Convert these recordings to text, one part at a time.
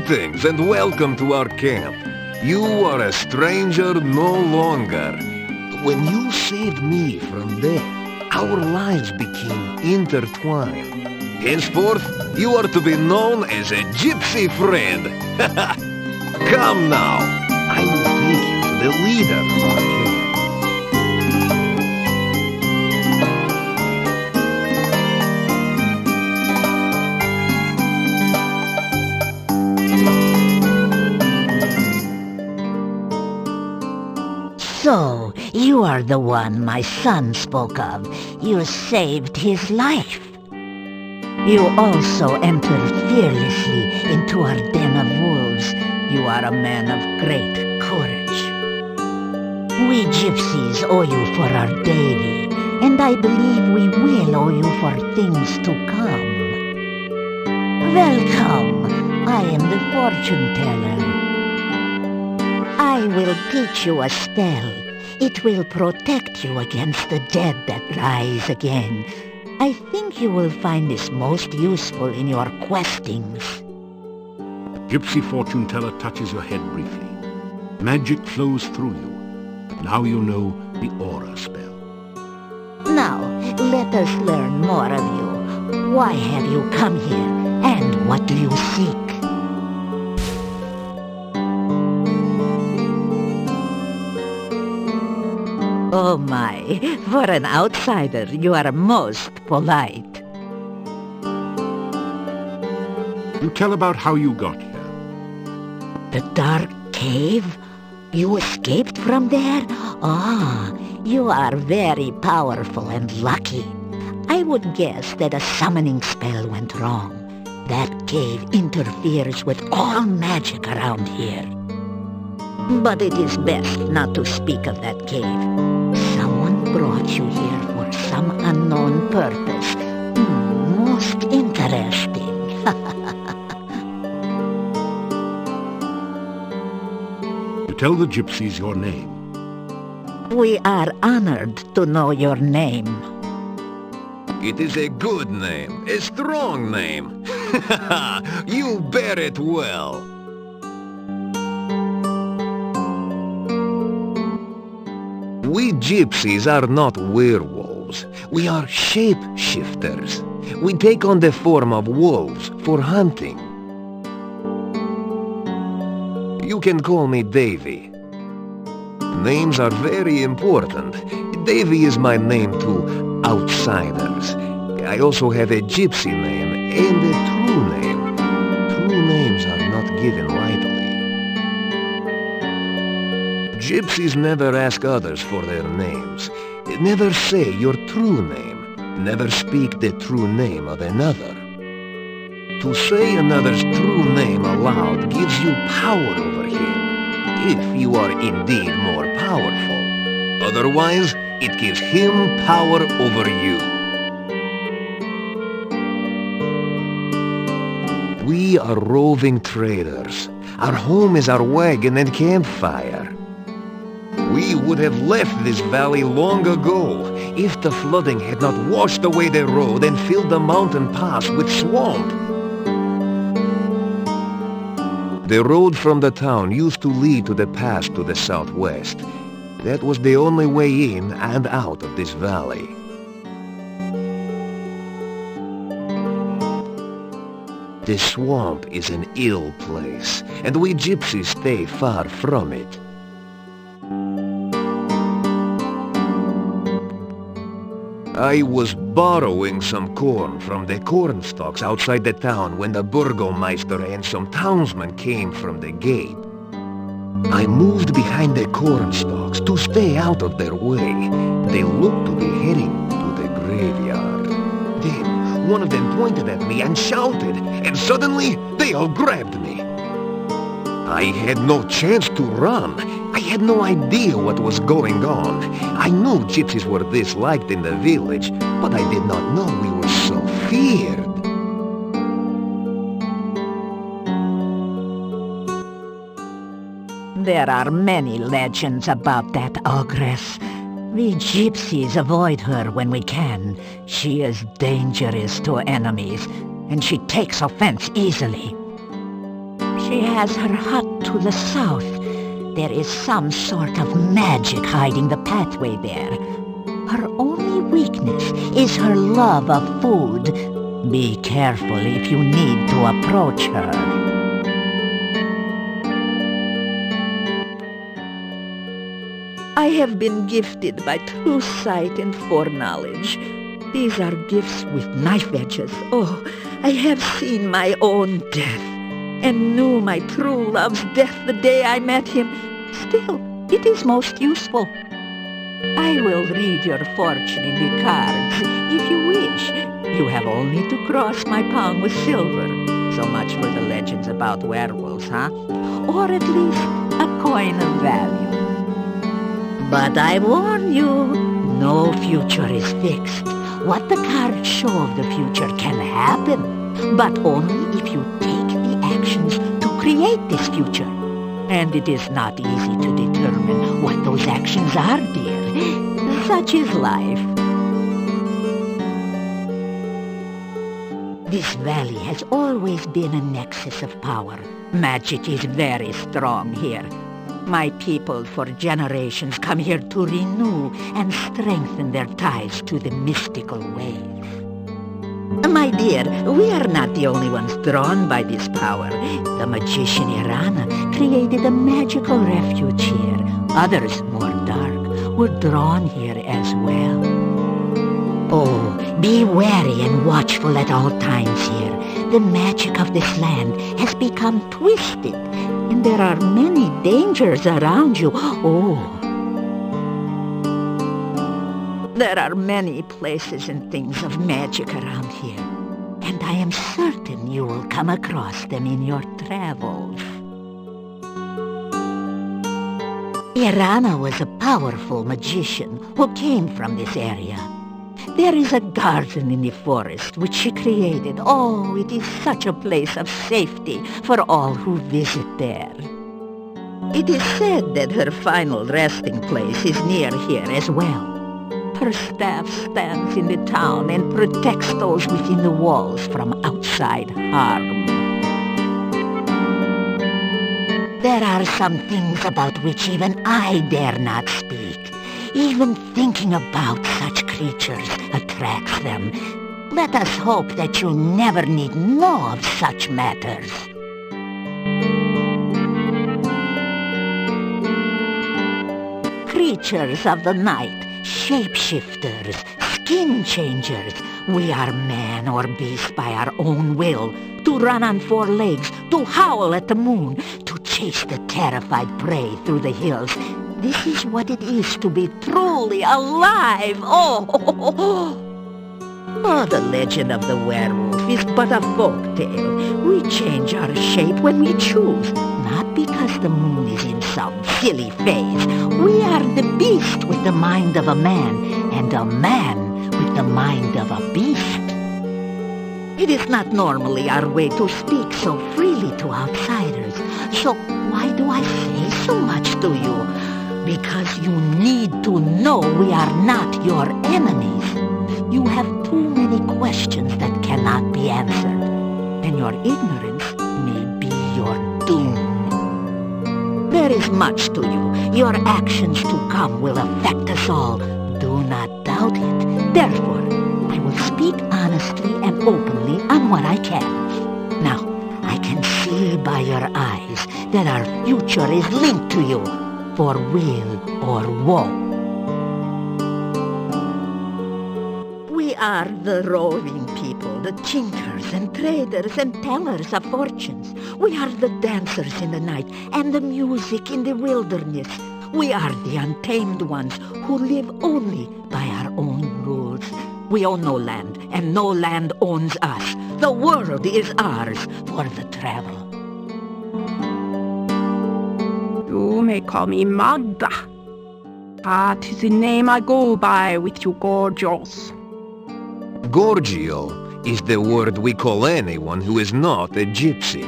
Greetings and welcome to our camp. You are a stranger no longer. When you saved me from death, our lives became intertwined. Henceforth, you are to be known as a Gypsy friend. Come now. I will take you to the leader of our camp. So, you are the one my son spoke of. You saved his life. You also entered fearlessly into our den of wolves. You are a man of great courage. We gypsies owe you for our deity, and I believe we will owe you for things to come. Welcome. I am the fortune teller. I will teach you a spell. It will protect you against the dead that rise again. I think you will find this most useful in your questings. Gypsy fortune teller touches your head briefly. Magic flows through you. Now you know the aura spell. Now, let us learn more of you. Why have you come here, and what do you seek? Oh my, for an outsider, you are most polite. You tell about how you got here. The dark cave? You escaped from there? Ah, you are very powerful and lucky. I would guess that a summoning spell went wrong. That cave interferes with all magic around here. But it is best not to speak of that cave. Someone brought you here for some unknown purpose. Most interesting. You tell the gypsies your name. We are honored to know your name. It is a good name, a strong name. You bear it well. We gypsies are not werewolves. We are shape-shifters. We take on the form of wolves for hunting. You can call me Davy. Names are very important. Davy is my name to outsiders. I also have a gypsy name and a true name. True names are not given lightly. Gypsies never ask others for their names. Never say your true name. Never speak the true name of another. To say another's true name aloud gives you power over him, if you are indeed more powerful. Otherwise, it gives him power over you. We are roving traders. Our home is our wagon and campfire. We would have left this valley long ago if the flooding had not washed away the road and filled the mountain pass with swamp. The road from the town used to lead to the pass to the southwest. That was the only way in and out of this valley. The swamp is an ill place, and we gypsies stay far from it. I was borrowing some corn from the corn stalks outside the town when the burgomeister and some townsmen came from the gate. I moved behind the corn stalks to stay out of their way. They looked to be heading to the graveyard. Then one of them pointed at me and shouted, and suddenly they all grabbed me. I had no chance to run. I had no idea what was going on. I knew gypsies were disliked in the village, but I did not know we were so feared. There are many legends about that ogress. We gypsies avoid her when we can. She is dangerous to enemies, and she takes offense easily. She has her hut to the south. There is some sort of magic hiding the pathway there. Her only weakness is her love of food. Be careful if you need to approach her. I have been gifted by true sight and foreknowledge. These are gifts with knife edges. Oh, I have seen my own death, and knew my true love's death the day I met him. Still, it is most useful. I will read your fortune in the cards, if you wish. You have only to cross my palm with silver. So much for the legends about werewolves, huh? Or at least a coin of value. But I warn you, no future is fixed. What the cards show of the future can happen, but only if you take the actions to create this future. And it is not easy to determine what those actions are, dear. Such is life. This valley has always been a nexus of power. Magic is very strong here. My people for generations come here to renew and strengthen their ties to the mystical ways. My dear, we are not the only ones drawn by this power. The magician Irana created a magical refuge here. Others, more dark, were drawn here as well. Oh, be wary and watchful at all times here. The magic of this land has become twisted, and there are many dangers around you. Oh, there are many places and things of magic around here, and I am certain you will come across them in your travels. Irana was a powerful magician who came from this area. There is a garden in the forest which she created. Oh, it is such a place of safety for all who visit there. It is said that her final resting place is near here as well. Her staff stands in the town and protects those within the walls from outside harm. There are some things about which even I dare not speak. Even thinking about such creatures attracts them. Let us hope that you never need know of such matters. Creatures of the night, shapeshifters, skin changers. We are man or beast by our own will, to run on four legs, to howl at the moon, to chase the terrified prey through the hills. This is what it is to be truly alive. Oh, the legend of the werewolf is but a folk tale. We change our shape when we choose, not because the moon is in some silly phase. We are the beast with the mind of a man, and a man with the mind of a beast. It is not normally our way to speak so freely to outsiders. So why do I say so much to you? Because you need to know we are not your enemies. You have too many questions that cannot be answered, and your ignorance may be your doom. There is much to you. Your actions to come will affect us all. Do not doubt it. Therefore, I will speak honestly and openly on what I can. Now, I can see by your eyes that our future is linked to you, for weal or woe. We are the roving people, the thinkers and traders and tellers of fortunes. We are the dancers in the night and the music in the wilderness. We are the untamed ones who live only by our own rules. We own no land, and no land owns us. The world is ours for the travel. You may call me Magda. That is the name I go by with you Gorgios. Gorgio is the word we call anyone who is not a gypsy.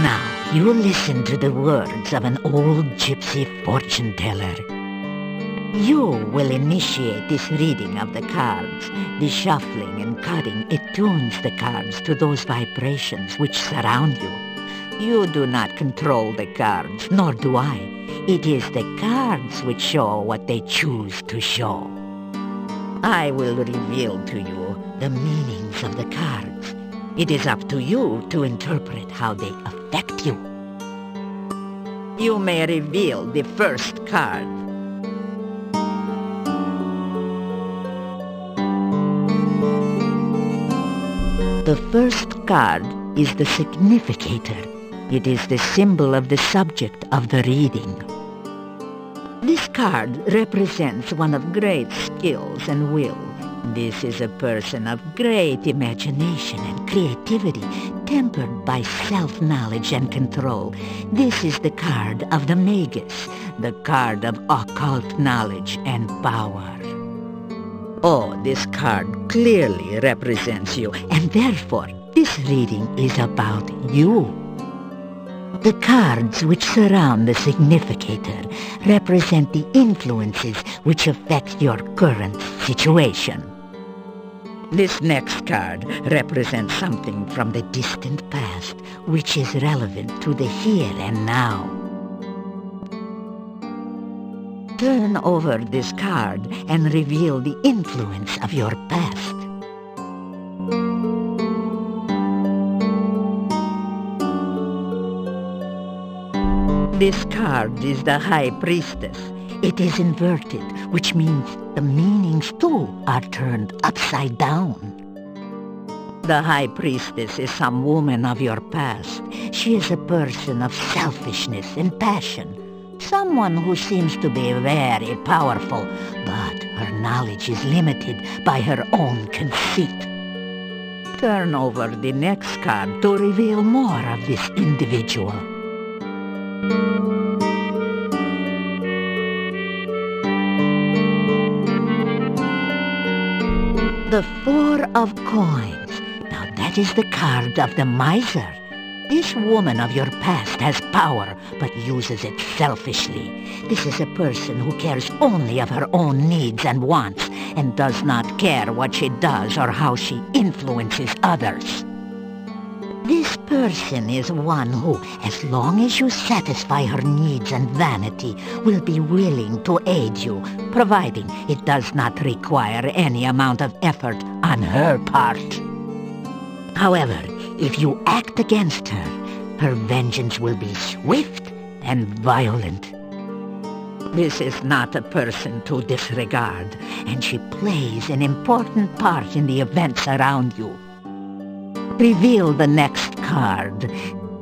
Now, you listen to the words of an old gypsy fortune teller. You will initiate this reading of the cards. The shuffling and cutting, it tunes the cards to those vibrations which surround you. You do not control the cards, nor do I. It is the cards which show what they choose to show. I will reveal to you the meanings of the cards. It is up to you to interpret how they affect you. You may reveal the first card. The first card is the significator. It is the symbol of the subject of the reading. This card represents one of great skills and will. This is a person of great imagination and creativity, tempered by self-knowledge and control. This is the card of the Magus, the card of occult knowledge and power. Oh, this card clearly represents you, and therefore this reading is about you. The cards which surround the significator represent the influences which affect your current situation. This next card represents something from the distant past which is relevant to the here and now. Turn over this card and reveal the influence of your past. This card is the High Priestess. It is inverted, which means the meanings too are turned upside down. The High Priestess is some woman of your past. She is a person of selfishness and passion. Someone who seems to be very powerful, but her knowledge is limited by her own conceit. Turn over the next card to reveal more of this individual. The Four of Coins. Now that is the card of the miser. This woman of your past has power, but uses it selfishly. This is a person who cares only of her own needs and wants, and does not care what she does or how she influences others. This person is one who, as long as you satisfy her needs and vanity, will be willing to aid you, providing it does not require any amount of effort on her part. However, if you act against her, her vengeance will be swift and violent. This is not a person to disregard, and she plays an important part in the events around you. Reveal the next card,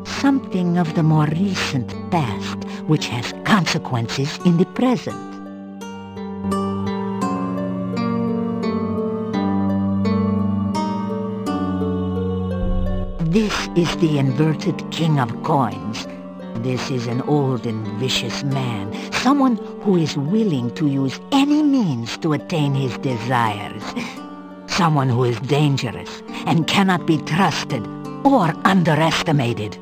something of the more recent past, which has consequences in the present. This is the inverted King of Coins. This is an old and vicious man, someone who is willing to use any means to attain his desires. Someone who is dangerous and cannot be trusted or underestimated.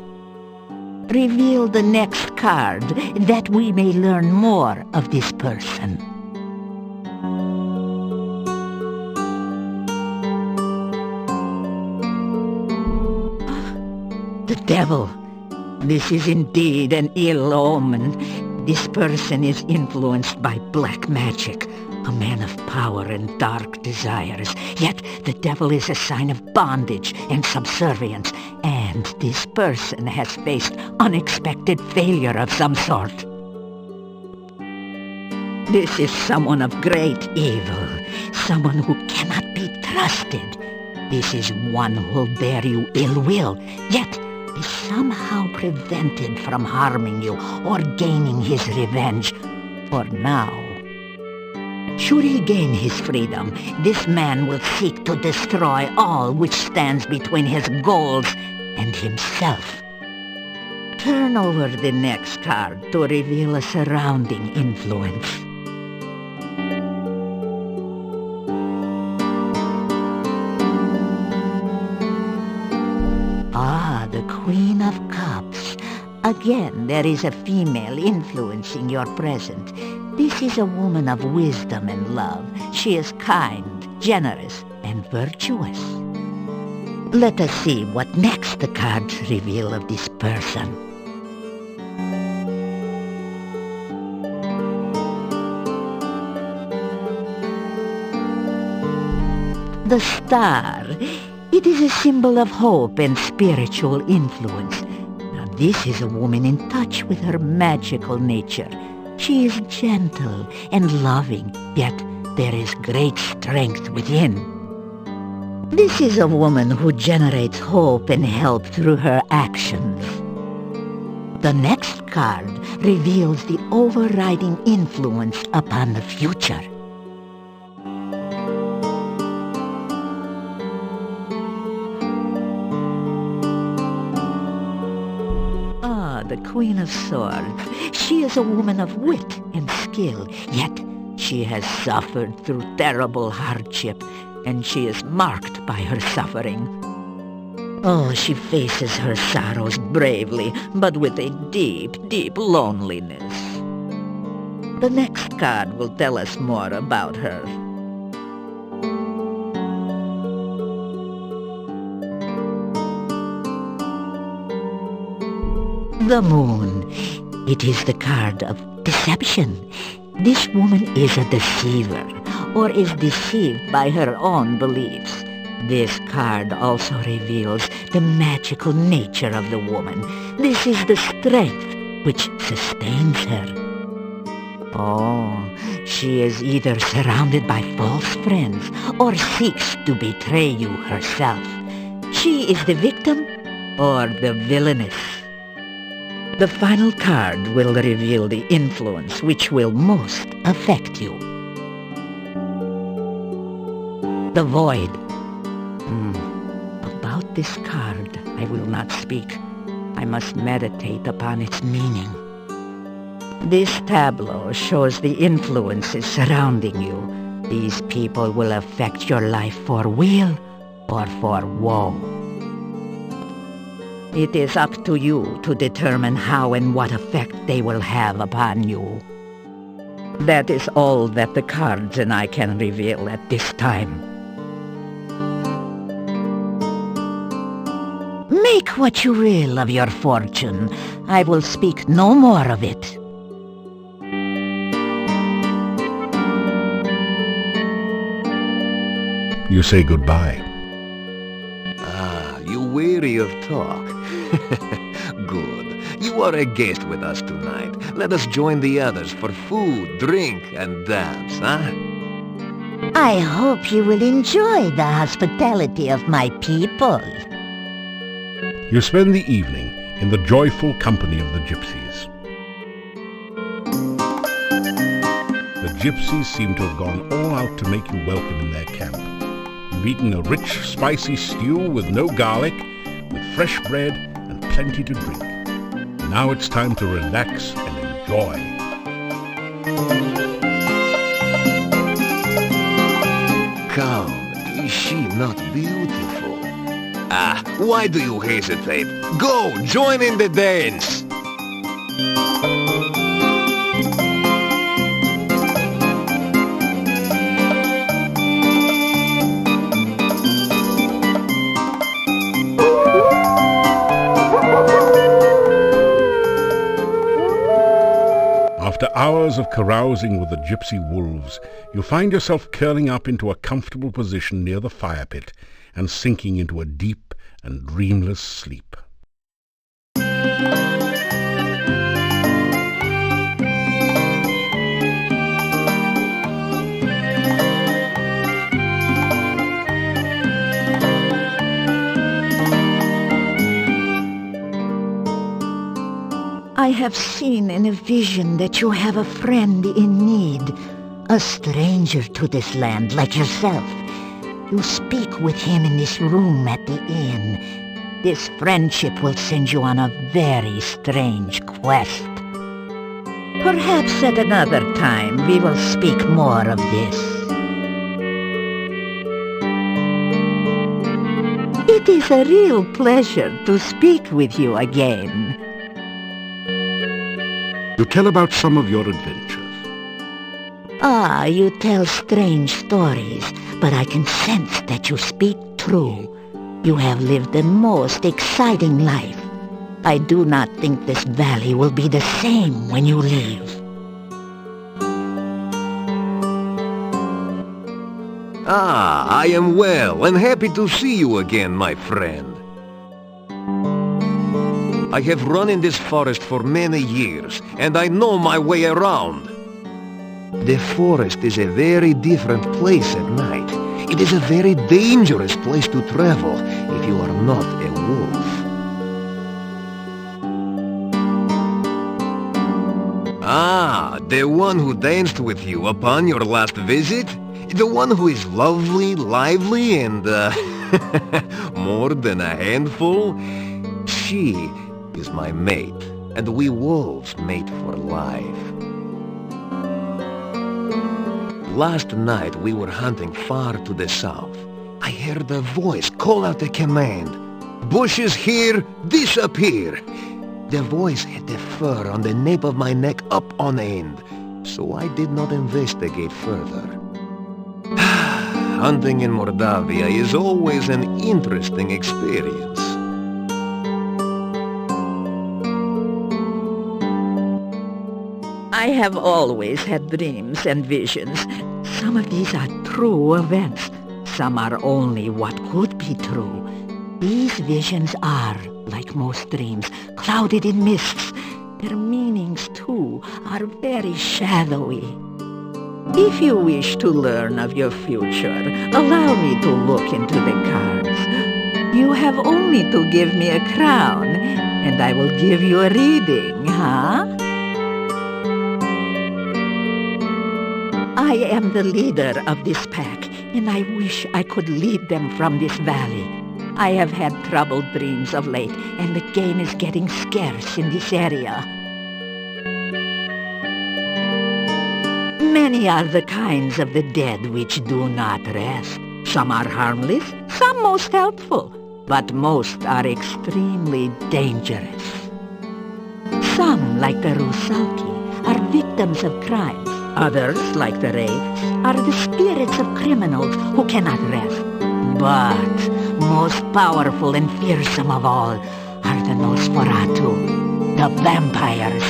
Reveal the next card that we may learn more of this person. The devil. This is indeed an ill omen. This person is influenced by black magic, a man of power and dark desires. Yet the devil is a sign of bondage and subservience, and this person has faced unexpected failure of some sort. This is someone of great evil, someone who cannot be trusted. This is one who will bear you ill will, yet is somehow prevented from harming you or gaining his revenge, for now. Should he gain his freedom, this man will seek to destroy all which stands between his goals and himself. Turn over the next card to reveal a surrounding influence. Ah, the Queen of Cups. Again, there is a female influencing your present. This This is a woman of wisdom and love. She is kind, generous, and virtuous. Let us see what next the cards reveal of this person. The star. It is a symbol of hope and spiritual influence. Now, this is a woman in touch with her magical nature. She is gentle and loving, yet there is great strength within. This is a woman who generates hope and help through her actions. The next card reveals the overriding influence upon the future. The Queen of Swords. She is a woman of wit and skill, yet she has suffered through terrible hardship, and she is marked by her suffering. Oh, she faces her sorrows bravely, but with a deep, deep loneliness. The next card will tell us more about her. The Moon. It is the card of deception. This woman is a deceiver, or is deceived by her own beliefs. This card also reveals the magical nature of the woman. This is the strength which sustains her. Oh, she is either surrounded by false friends, or seeks to betray you herself. She is the victim, or the villainess. The final card will reveal the influence which will most affect you. The Void. About this card I will not speak. I must meditate upon its meaning. This tableau shows the influences surrounding you. These people will affect your life for weal or for woe. It is up to you to determine how and what effect they will have upon you. That is all that the cards and I can reveal at this time. Make what you will of your fortune. I will speak no more of it. You say goodbye. You weary of talk? Good. You are a guest with us tonight. Let us join the others for food, drink, and dance, huh? I hope you will enjoy the hospitality of my people. You spend the evening in the joyful company of the Gypsies. The Gypsies seem to have gone all out to make you welcome in their camp. You've eaten a rich, spicy stew with no garlic, with fresh bread and plenty to drink. Now it's time to relax and enjoy. Come, is she not beautiful? Why do you hesitate? Go, join in the dance! After hours of carousing with the gypsy wolves, you find yourself curling up into a comfortable position near the fire pit and sinking into a deep and dreamless sleep. I have seen in a vision that you have a friend in need, a stranger to this land like yourself. You speak with him in this room at the inn. This friendship will send you on a very strange quest. Perhaps at another time we will speak more of this. It is a real pleasure to speak with you again. You tell about some of your adventures. Ah, you tell strange stories, but I can sense that you speak true. You have lived the most exciting life. I do not think this valley will be the same when you leave. Ah, I am well and happy to see you again, my friend. I have run in this forest for many years, and I know my way around. The forest is a very different place at night. It is a very dangerous place to travel if you are not a wolf. Ah, the one who danced with you upon your last visit? The one who is lovely, lively, and, more than a handful? She is my mate, and we wolves mate for life. Last night we were hunting far to the south. I heard a voice call out a command. Bushes here, disappear! The voice had the fur on the nape of my neck up on end, so I did not investigate further. Hunting in Mordavia is always an interesting experience. I have always had dreams and visions. Some of these are true events. Some are only what could be true. These visions are, like most dreams, clouded in mists. Their meanings, too, are very shadowy. If you wish to learn of your future, allow me to look into the cards. You have only to give me a crown, and I will give you a reading, huh? I am the leader of this pack, and I wish I could lead them from this valley. I have had troubled dreams of late, and the game is getting scarce in this area. Many are the kinds of the dead which do not rest. Some are harmless, some most helpful, but most are extremely dangerous. Some, like the Rusalki, are victims of crimes. Others, like the Wraiths, are the spirits of criminals who cannot rest. But most powerful and fearsome of all are the Nosferatu, the vampires.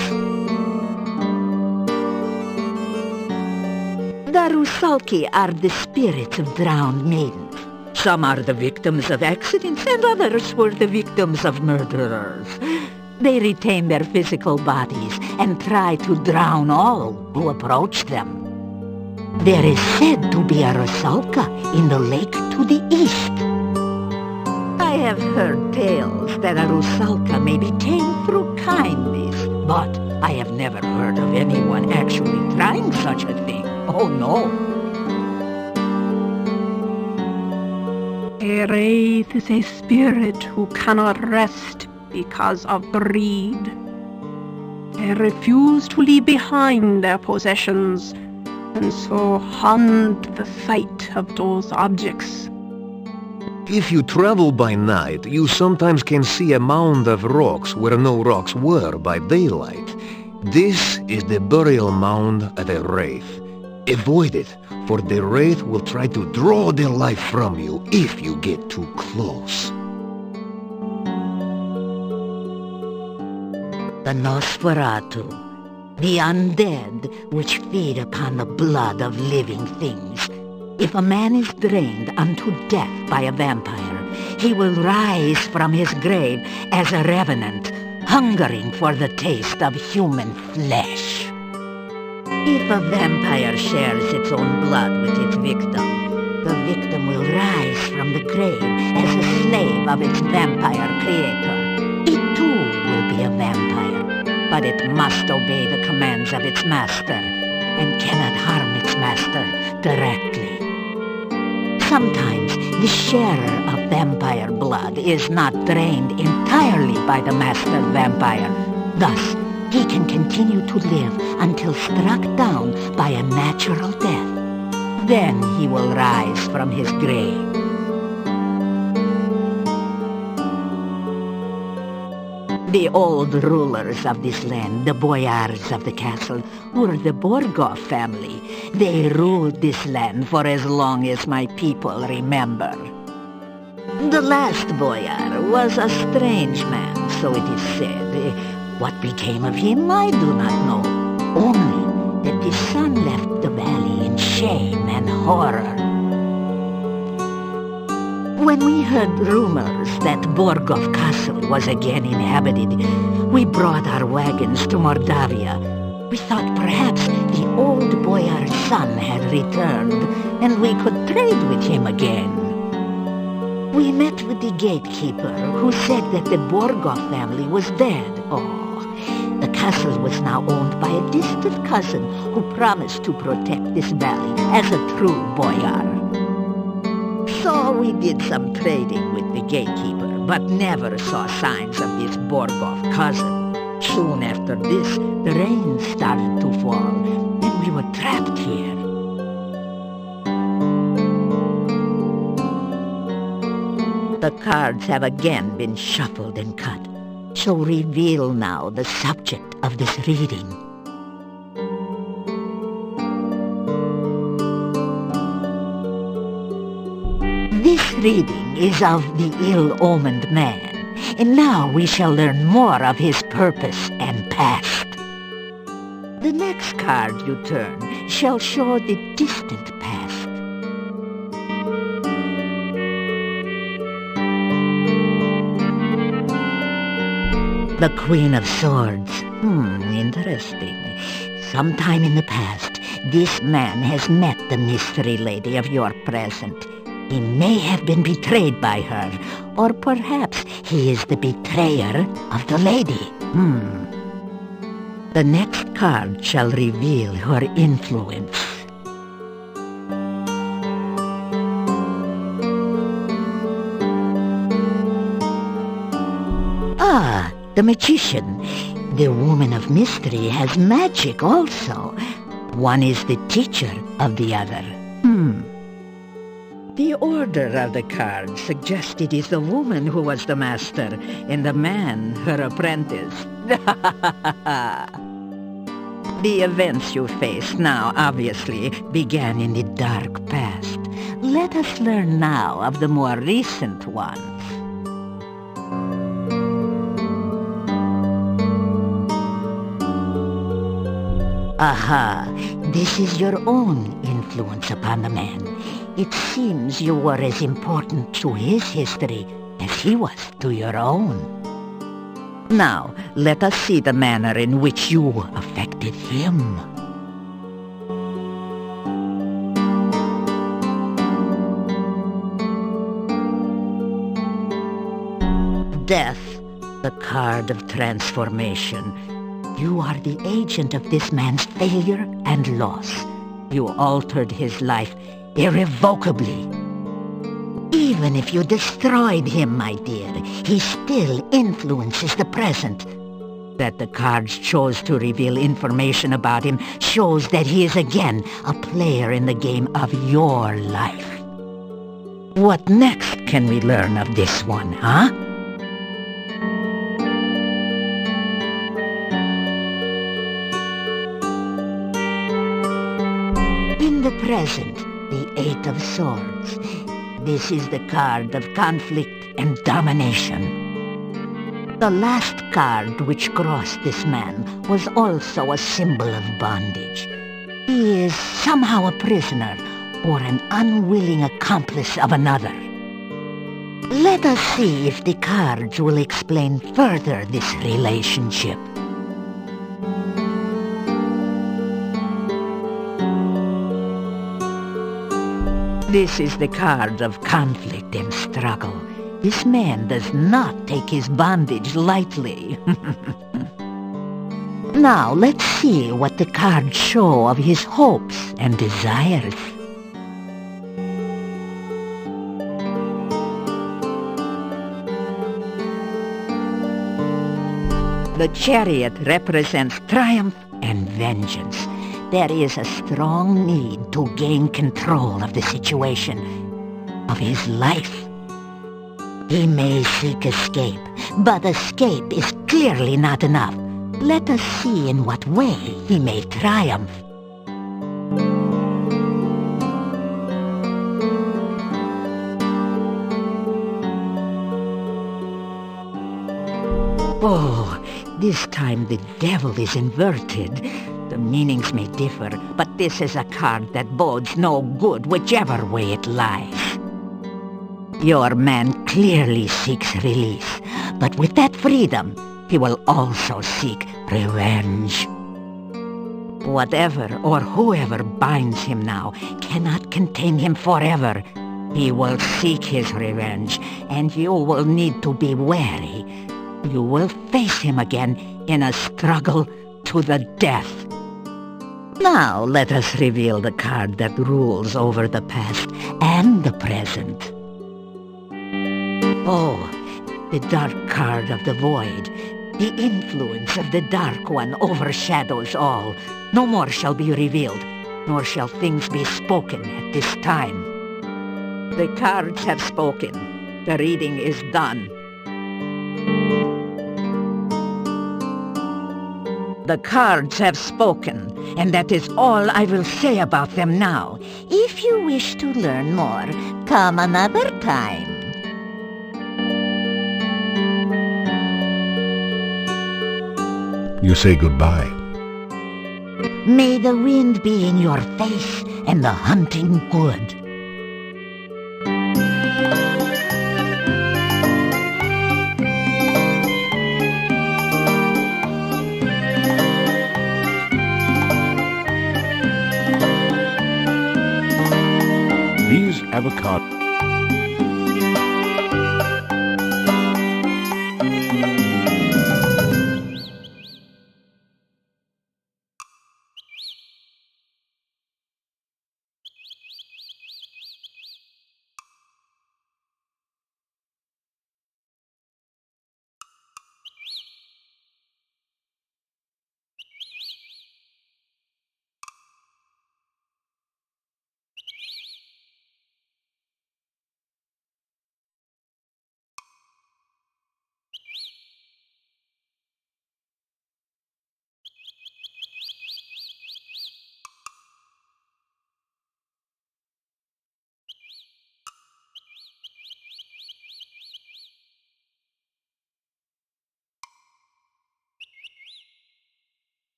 The Rusalki are the spirits of drowned maidens. Some are the victims of accidents, and others were the victims of murderers. They retain their physical bodies and try to drown all who approach them. There is said to be a Rusalka in the lake to the east. I have heard tales that a Rusalka may be tamed through kindness, but I have never heard of anyone actually trying such a thing. Oh no. A wraith is a spirit who cannot rest because of greed. They refuse to leave behind their possessions, and so hunt the sight of those objects. If you travel by night, you sometimes can see a mound of rocks where no rocks were by daylight. This is the burial mound of a wraith. Avoid it, for the wraith will try to draw their life from you if you get too close. The Nosferatu, the undead which feed upon the blood of living things. If a man is drained unto death by a vampire, he will rise from his grave as a revenant, hungering for the taste of human flesh. If a vampire shares its own blood with its victim, the victim will rise from the grave as a slave of its vampire creator. It too will be a vampire, but it must obey the commands of its master, and cannot harm its master directly. Sometimes the sharer of vampire blood is not drained entirely by the master vampire. Thus, he can continue to live until struck down by a natural death. Then he will rise from his grave. The old rulers of this land, the boyars of the castle, were the Borgov family. They ruled this land for as long as my people remember. The last boyar was a strange man, so it is said. What became of him, I do not know. Only that the son left the valley in shame and horror. When we heard rumors that Borgov Castle was again inhabited, we brought our wagons to Mordavia. We thought perhaps the old boyar's son had returned, and we could trade with him again. We met with the gatekeeper, who said that the Borgov family was dead. The castle was now owned by a distant cousin who promised to protect this valley as a true boyar. So we did some trading with the gatekeeper, but never saw signs of this Borgov cousin. Soon after this, the rain started to fall, and we were trapped here. The cards have again been shuffled and cut, so reveal now the subject of this reading. This reading is of the ill-omened man, and now we shall learn more of his purpose and past. The next card you turn shall show the distant past. The Queen of Swords. Interesting. Sometime in the past, this man has met the mystery lady of your present. He may have been betrayed by her, or perhaps he is the betrayer of the lady. The next card shall reveal her influence. The magician. The woman of mystery has magic also. One is the teacher of the other. The order of the cards suggests it is the woman who was the master, and the man her apprentice. The events you face now obviously began in the dark past. Let us learn now of the more recent ones. This is your own influence upon the man. It seems you were as important to his history as he was to your own. Now, let us see the manner in which you affected him. Death, the card of transformation. You are the agent of this man's failure and loss. You altered his life irrevocably. Even if you destroyed him, my dear, he still influences the present. That the cards chose to reveal information about him shows that he is again a player in the game of your life. What next can we learn of this one, huh? In the present, the Eight of Swords. This is the card of conflict and domination. The last card which crossed this man was also a symbol of bondage. He is somehow a prisoner or an unwilling accomplice of another. Let us see if the cards will explain further this relationship. This is the card of conflict and struggle. This man does not take his bondage lightly. Now let's see what the cards show of his hopes and desires. The Chariot represents triumph and vengeance. There is a strong need to gain control of the situation, of his life. He may seek escape, but escape is clearly clearly not enough. Let us see in what way he may triumph. Oh, this time the devil is inverted. The meanings may differ, but this is a card that bodes no good whichever way it lies. Your man clearly seeks release, but with that freedom, he will also seek revenge. Whatever or whoever binds him now cannot contain him forever. He will seek his revenge, and you will need to be wary. You will face him again in a struggle to the death. Now let us reveal the card that rules over the past and the present. Oh, the dark card of the void. The influence of the Dark One overshadows all. No more shall be revealed, nor shall things be spoken at this time. The cards have spoken. The reading is done. The cards have spoken, and that is all I will say about them now. If you wish to learn more, come another time. You say goodbye. May the wind be in your face and the hunting good. These avocado...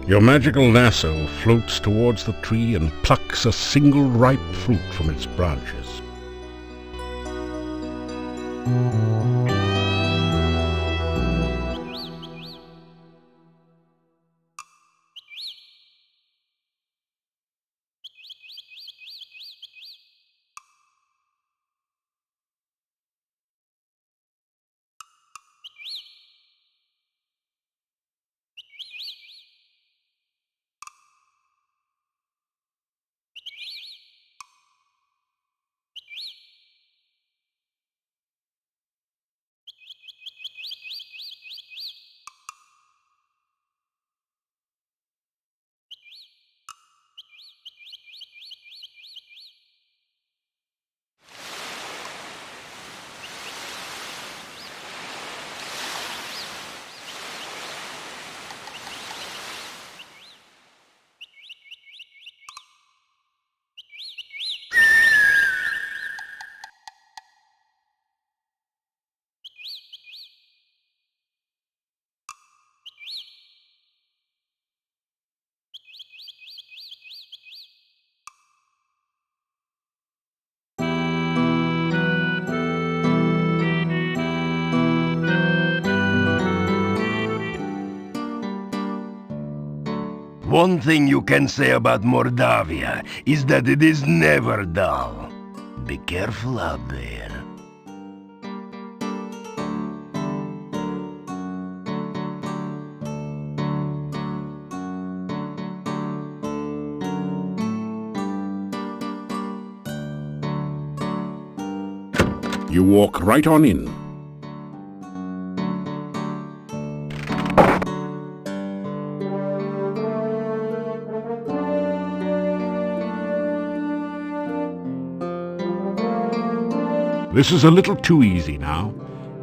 Your magical lasso floats towards the tree and plucks a single ripe fruit from its branches. One thing you can say about Mordavia is that it is never dull. Be careful out there. You walk right on in. This is a little too easy now.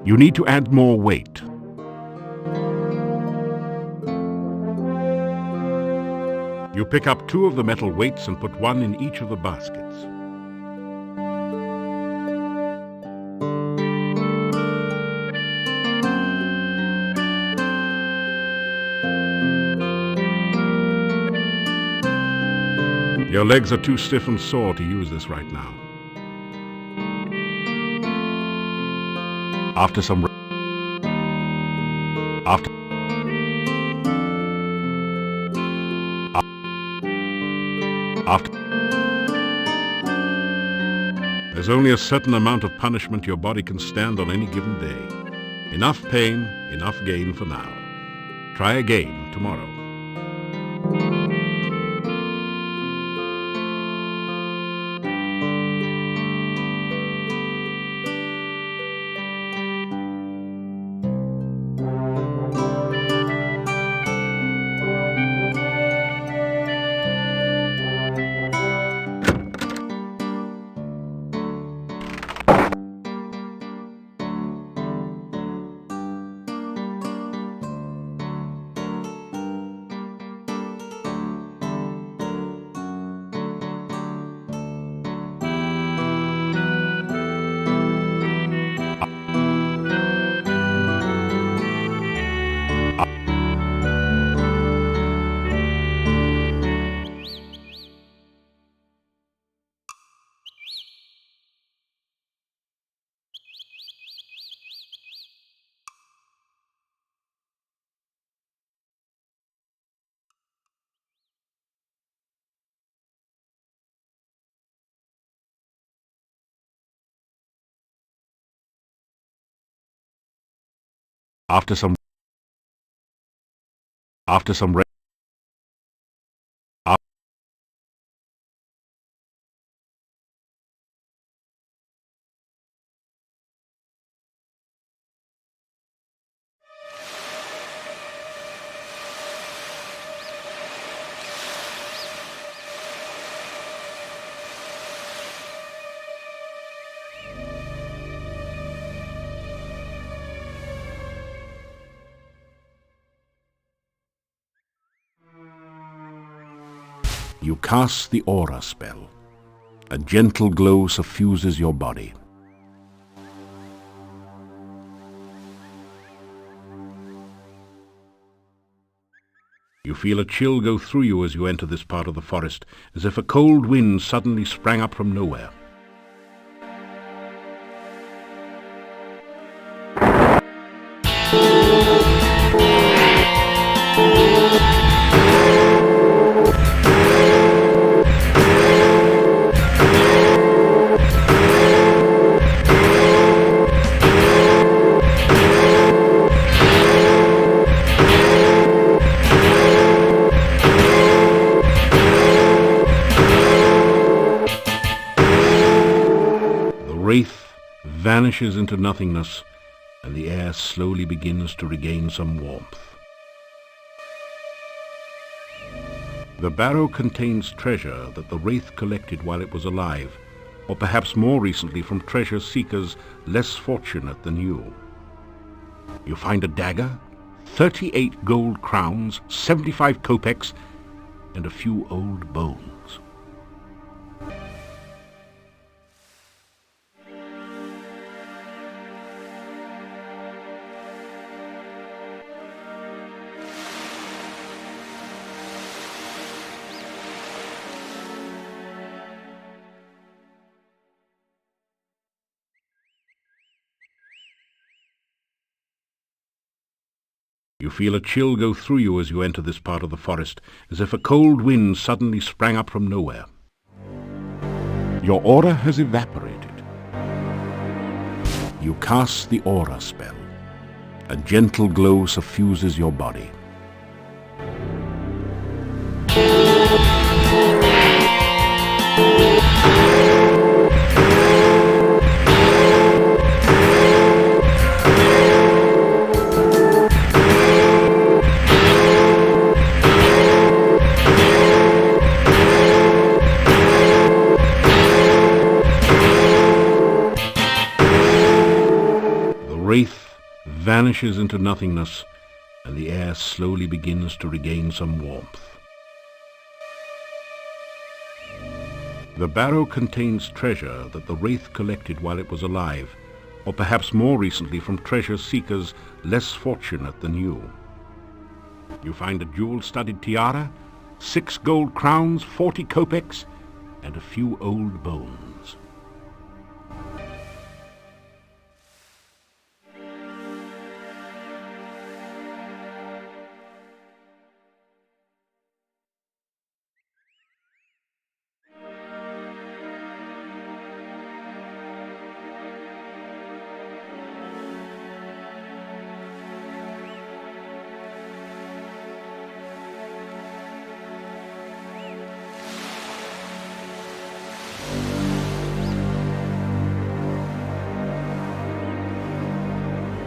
You need to add more weight. You pick up 2 of the metal weights and put 1 in each of the baskets. Your legs are too stiff and sore to use this right now. After some There's only a certain amount of punishment your body can stand on any given day. Enough pain, enough gain for now. Try again tomorrow. After some re- af- You cast the aura spell. A gentle glow suffuses your body. You feel a chill go through you as you enter this part of the forest, as if a cold wind suddenly sprang up from nowhere. Wraith vanishes into nothingness, and the air slowly begins to regain some warmth. The barrow contains treasure that the Wraith collected while it was alive, or perhaps more recently from treasure seekers less fortunate than you. You find a dagger, 38 gold crowns, 75 kopecks, and a few old bones. You feel a chill go through you as you enter this part of the forest, as if a cold wind suddenly sprang up from nowhere. Your aura has evaporated. You cast the aura spell. A gentle glow suffuses your body. Wraith vanishes into nothingness, and the air slowly begins to regain some warmth. The barrow contains treasure that the Wraith collected while it was alive, or perhaps more recently from treasure seekers less fortunate than you. You find a jewel-studded tiara, 6 gold crowns, 40 kopecks, and a few old bones.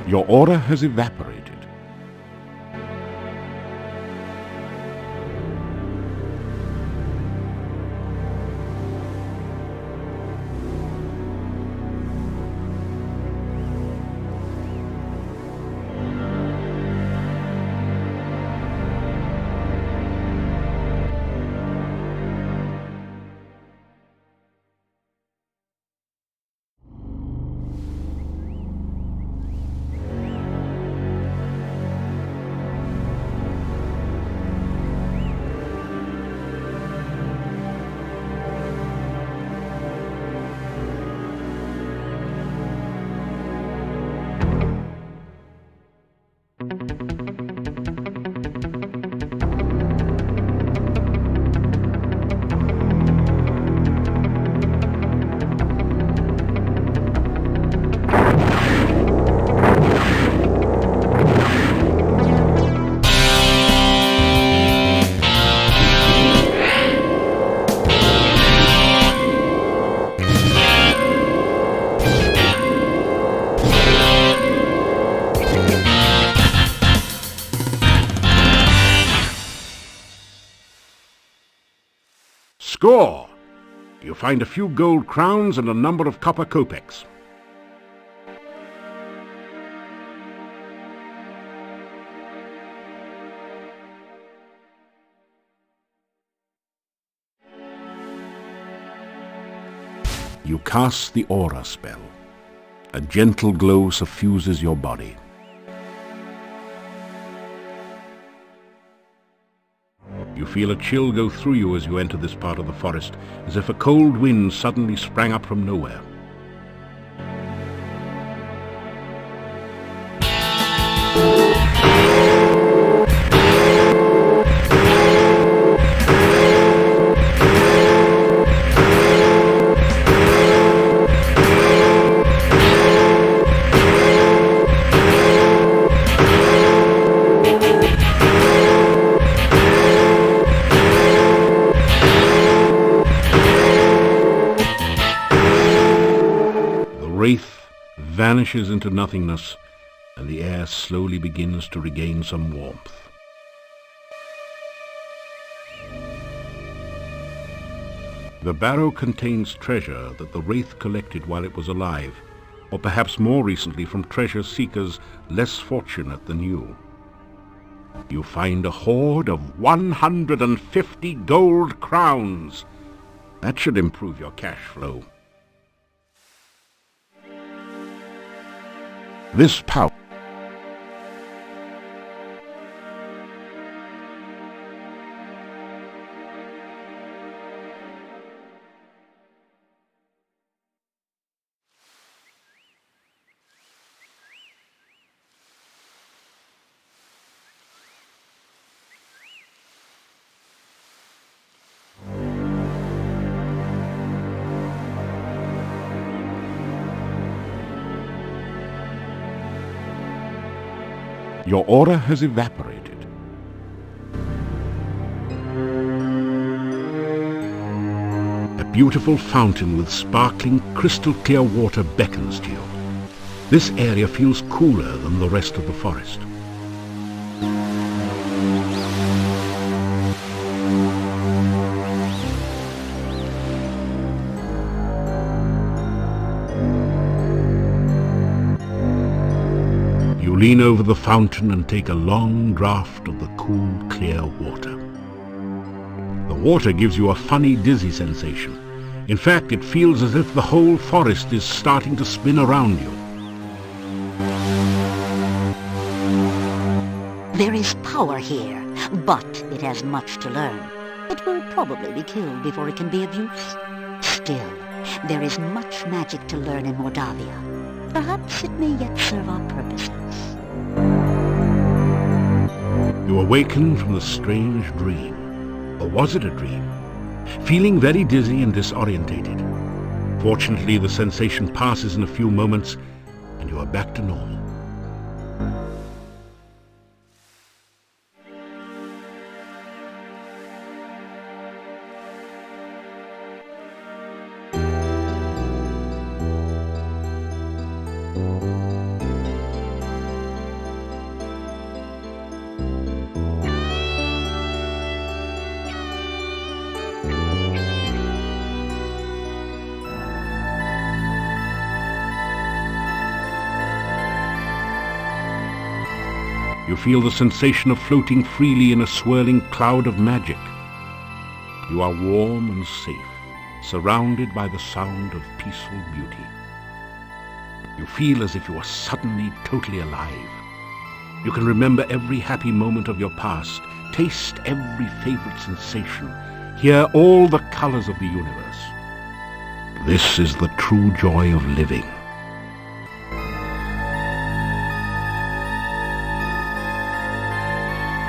Your aura has evaporated. Score! You find a few gold crowns and a number of copper kopecks. You cast the aura spell. A gentle glow suffuses your body. You feel a chill go through you as you enter this part of the forest, as if a cold wind suddenly sprang up from nowhere. Wraith vanishes into nothingness, and the air slowly begins to regain some warmth. The barrow contains treasure that the Wraith collected while it was alive, or perhaps more recently from treasure seekers less fortunate than you. You find a hoard of 150 gold crowns. That should improve your cash flow. This pouch Your aura has evaporated. A beautiful fountain with sparkling, crystal-clear water beckons to you. This area feels cooler than the rest of the forest. You lean over the fountain and take a long draught of the cool, clear water. The water gives you a funny, dizzy sensation. In fact, it feels as if the whole forest is starting to spin around you. There is power here, but it has much to learn. It will probably be killed before it can be of use. Still, there is much magic to learn in Mordavia. Perhaps it may yet serve our purposes. You awaken from the strange dream. Or was it a dream? Feeling very dizzy and disorientated. Fortunately, the sensation passes in a few moments and you are back to normal. You feel the sensation of floating freely in a swirling cloud of magic. You are warm and safe, surrounded by the sound of peaceful beauty. You feel as if you are suddenly totally alive. You can remember every happy moment of your past, taste every favorite sensation, hear all the colors of the universe. This is the true joy of living.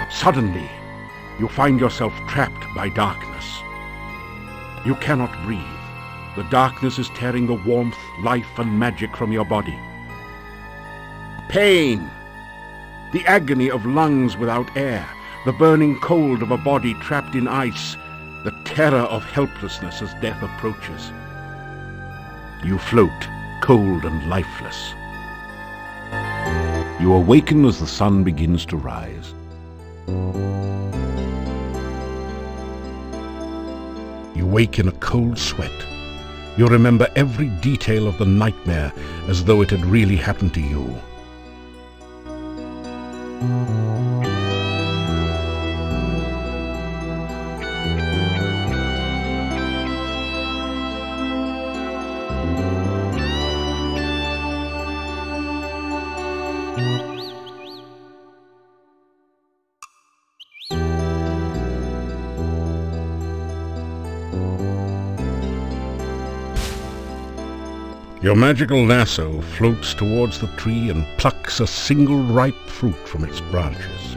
Suddenly, you find yourself trapped by darkness. You cannot breathe. The darkness is tearing the warmth, life, and magic from your body. Pain! The agony of lungs without air, the burning cold of a body trapped in ice, the terror of helplessness as death approaches. You float, cold and lifeless. You awaken as the sun begins to rise. You wake in a cold sweat. You remember every detail of the nightmare as though it had really happened to you. Your magical lasso floats towards the tree and plucks a single ripe fruit from its branches.